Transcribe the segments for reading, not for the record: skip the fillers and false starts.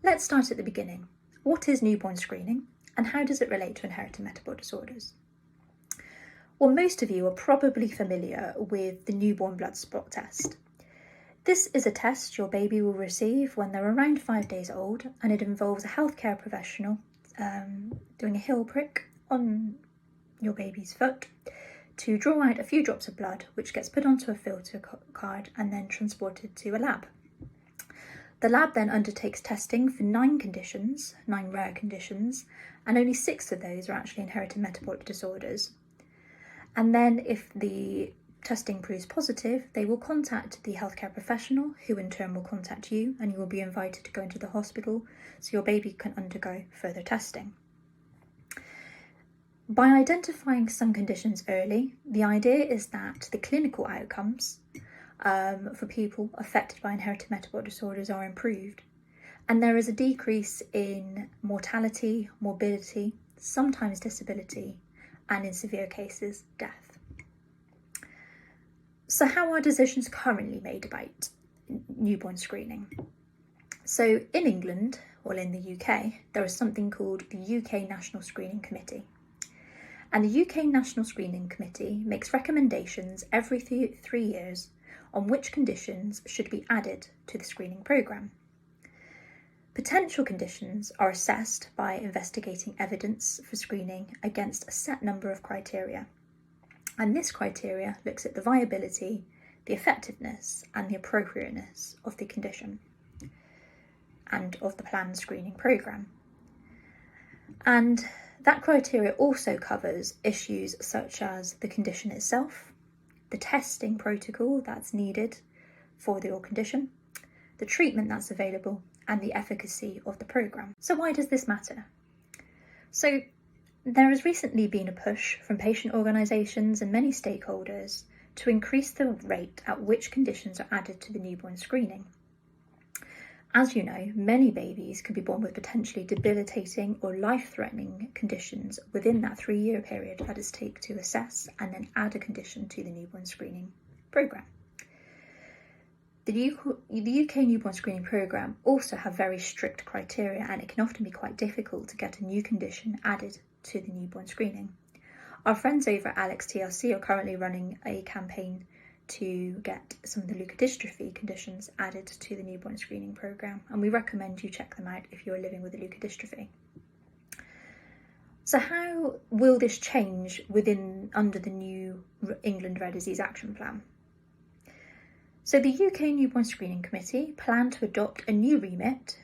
Let's start at the beginning. What is newborn screening and how does it relate to inherited metabolic disorders? Well, most of you are probably familiar with the newborn blood spot test. This is a test your baby will receive when they're around 5 days old, and it involves a healthcare professional doing a heel prick on your baby's foot to draw out a few drops of blood, which gets put onto a filter card and then transported to a lab. The lab then undertakes testing for 9 rare conditions, and only 6 of those are actually inherited metabolic disorders. And then if the testing proves positive, they will contact the healthcare professional, who in turn will contact you, and you will be invited to go into the hospital so your baby can undergo further testing. By identifying some conditions early, the idea is that the clinical outcomes for people affected by inherited metabolic disorders are improved, and there is a decrease in mortality, morbidity, sometimes disability, and in severe cases, death. So how are decisions currently made about newborn screening? So in England, or in the UK, there is something called the UK National Screening Committee. And the UK National Screening Committee makes recommendations every 3 years on which conditions should be added to the screening programme. Potential conditions are assessed by investigating evidence for screening against a set number of criteria. And this criteria looks at the viability, the effectiveness, and the appropriateness of the condition and of the planned screening programme. And that criteria also covers issues such as the condition itself, the testing protocol that's needed for your condition, the treatment that's available, and the efficacy of the programme. So why does this matter? So there has recently been a push from patient organisations and many stakeholders to increase the rate at which conditions are added to the newborn screening. As you know, many babies can be born with potentially debilitating or life-threatening conditions within that 3-year period that it takes to assess and then add a condition to the newborn screening programme. The UK newborn screening programme also have very strict criteria, and it can often be quite difficult to get a new condition added to the newborn screening. Our friends over at AlexTRC are currently running a campaign to get some of the leukodystrophy conditions added to the newborn screening programme, and we recommend you check them out if you're living with a leukodystrophy. So how will this change under the new England Rare Disease Action Plan? So the UK Newborn Screening Committee plan to adopt a new remit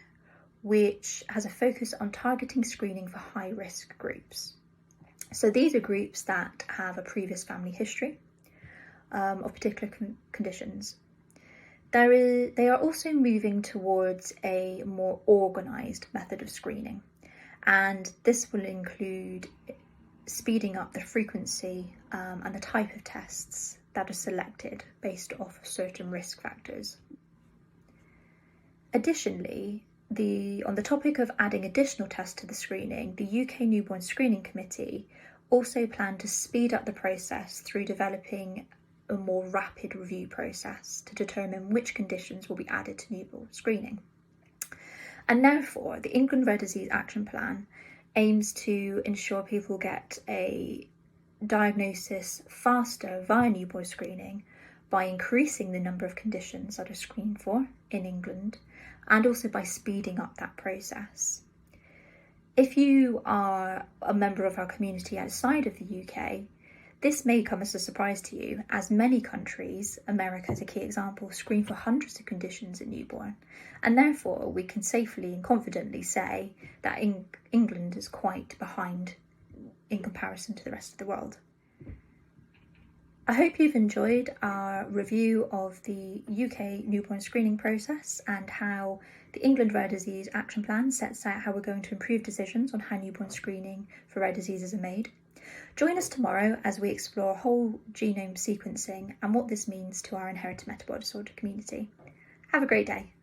which has a focus on targeting screening for high-risk groups. So these are groups that have a previous family history of particular conditions. They are also moving towards a more organised method of screening, and this will include speeding up the frequency and the type of tests that are selected based off certain risk factors. Additionally, on the topic of adding additional tests to the screening, the UK Newborn Screening Committee also plan to speed up the process through developing a more rapid review process to determine which conditions will be added to newborn screening. And therefore, the England Rare Disease Action Plan aims to ensure people get a diagnosis faster via newborn screening by increasing the number of conditions that are screened for in England, and also by speeding up that process. If you are a member of our community outside of the UK, this may come as a surprise to you, as many countries, America is a key example, screen for hundreds of conditions at newborn, and therefore we can safely and confidently say that England is quite behind in comparison to the rest of the world. I hope you've enjoyed our review of the UK newborn screening process and how the England Rare Disease Action Plan sets out how we're going to improve decisions on how newborn screening for rare diseases are made. Join us tomorrow as we explore whole genome sequencing and what this means to our inherited metabolic disorder community. Have a great day.